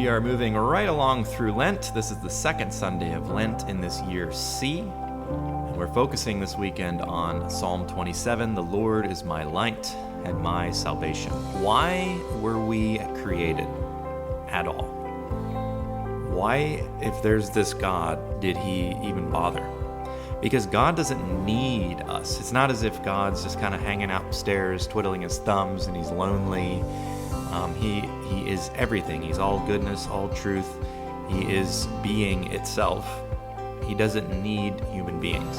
We are moving right along through Lent. This is the second Sunday of Lent in this year C. And we're focusing this weekend on Psalm 27, "The Lord is my light and my salvation." Why were we created at all? Why, if there's this God, did he even bother? Because God doesn't need us. It's not as if God's just kind of hanging out upstairs, twiddling his thumbs, and he's lonely. He is everything. He's all goodness, all truth. He is being itself. He doesn't need human beings.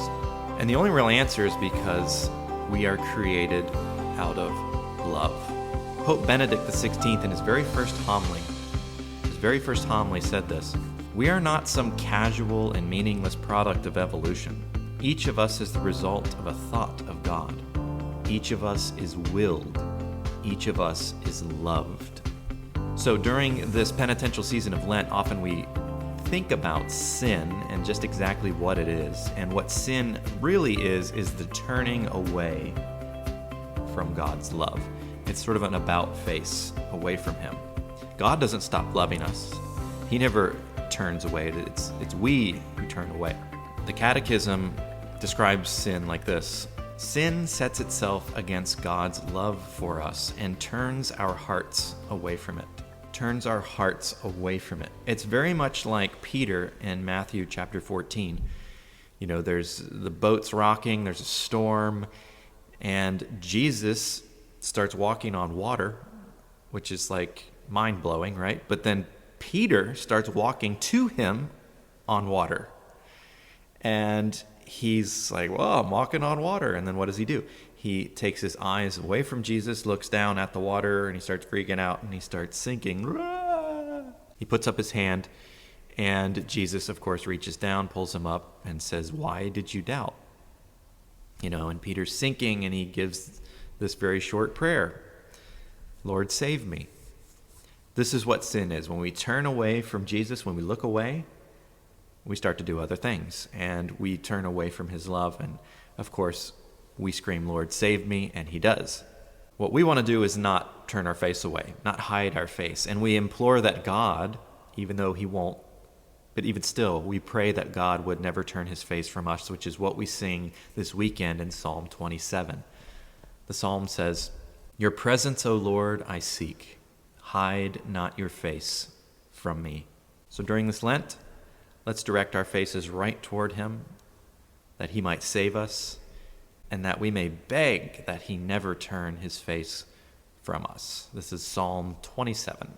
And the only real answer is because we are created out of love. Pope Benedict XVI, in his very first homily said this: "We are not some casual and meaningless product of evolution. Each of us is the result of a thought of God. Each of us is willed. Each of us is loved." So during this penitential season of Lent, often we think about sin and just exactly what it is. And what sin really is the turning away from God's love. It's sort of an about face away from him. God doesn't stop loving us. He never turns away. It's we who turn away. The Catechism describes sin like this: "Sin sets itself against God's love for us and turns our hearts away from it." Turns our hearts away from it. It's very much like Peter in Matthew chapter 14. You know, there's the boat's rocking, there's a storm, and Jesus starts walking on water, which is like mind-blowing, right? But then Peter starts walking to him on water. And he's like, "Well, I'm walking on water." And then what does he do? He takes his eyes away from Jesus, looks down at the water, and he starts freaking out, and he starts sinking. He puts up his hand, and Jesus, of course, reaches down, pulls him up, and says, "Why did you doubt?" You know, and Peter's sinking, and he gives this very short prayer: "Lord, save me." This is what sin is. When we turn away from Jesus, when we look away, we start to do other things, and we turn away from his love, and of course, we scream, "Lord, save me," and he does. What we want to do is not turn our face away, not hide our face, and we implore that God, even though he won't, but even still, we pray that God would never turn his face from us, which is what we sing this weekend in Psalm 27. The psalm says, "Your presence, O Lord, I seek. Hide not your face from me." So during this Lent, let's direct our faces right toward him, that he might save us, and that we may beg that he never turn his face from us. This is Psalm 27.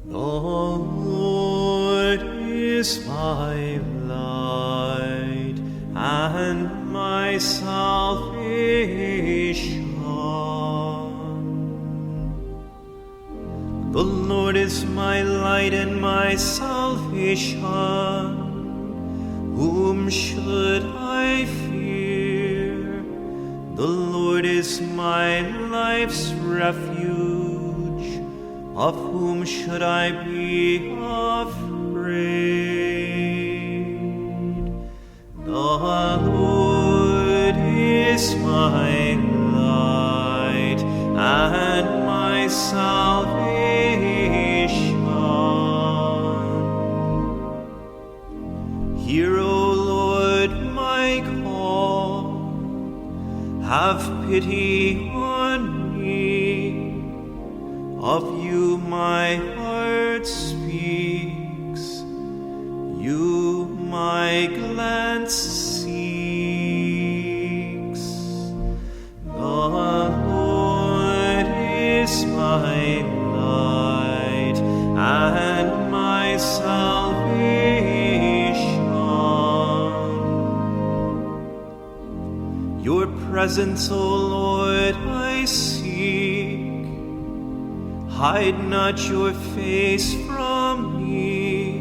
The Lord is my light and my salvation. The Lord is my light and my salvation. Whom should I fear? The Lord is my life's refuge. Of whom should I be afraid? The Lord is my light and my salvation. Hear, O Lord, my call. Have pity on me. Of you my heart speaks. You my glance seeks. The Lord is my light and my salvation. Your presence, O Lord, I seek. Hide not your face from me.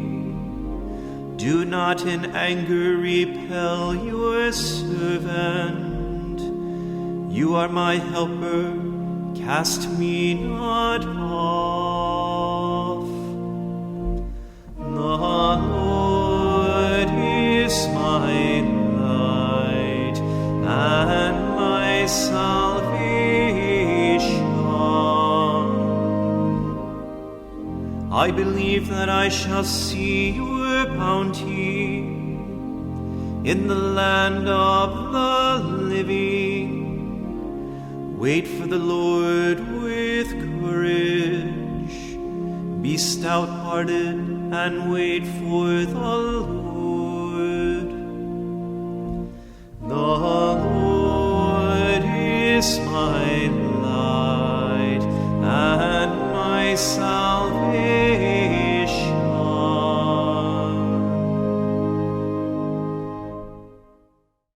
Do not in anger repel your servant. You are my helper, cast me not off. I believe that I shall see your bounty in the land of the living. Wait for the Lord with courage. Be stout-hearted and wait for the Lord.